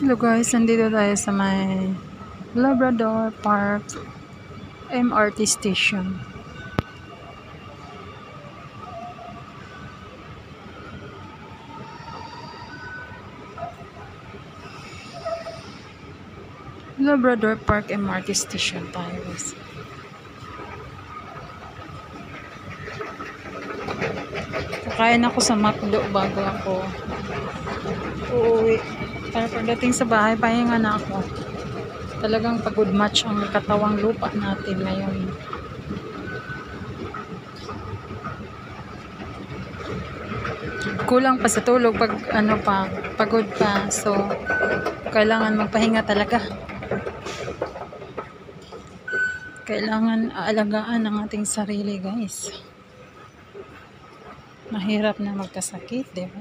Hello guys, nandito tayo sa may Labrador Park MRT station. Labrador Park MRT station tayo guys. Kakain ako sa McDo bago ako uuwi. Para pagdating sa bahay, pahinga na ako. Talagang pagod match ang katawang lupa natin ngayon. Kulang pa sa tulog pag pagod pa. So, kailangan magpahinga talaga. Kailangan aalagaan ang ating sarili, guys. Mahirap na magkasakit, diba?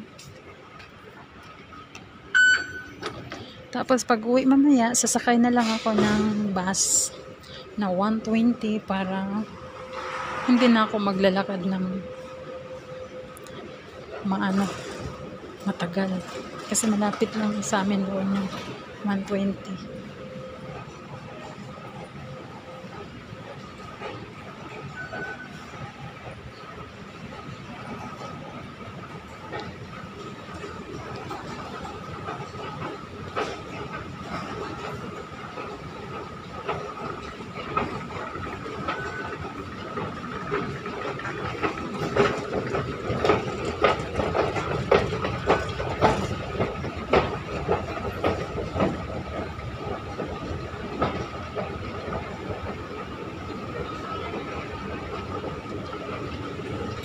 Tapos pag uwi mamaya, sasakay na lang ako ng bus na 120 para hindi na ako maglalakad ng matagal. Kasi malapit lang sa amin doon yung 120.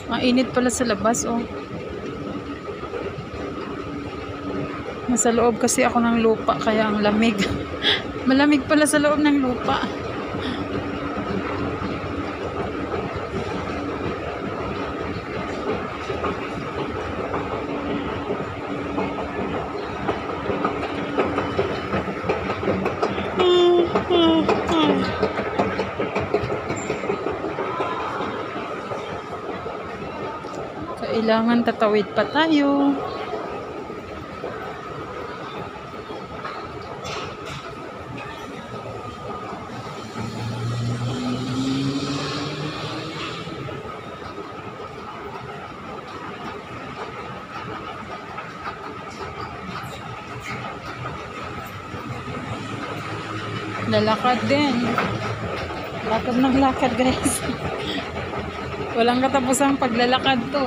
Mainit pala sa labas, oh. Nasa loob kasi ako ng lupa, kaya ang lamig. Malamig pala sa loob ng lupa. Kailangan tatawid pa tayo. Lalakad din. Lakad ng lakad, guys. Walang katapusang paglalakad to.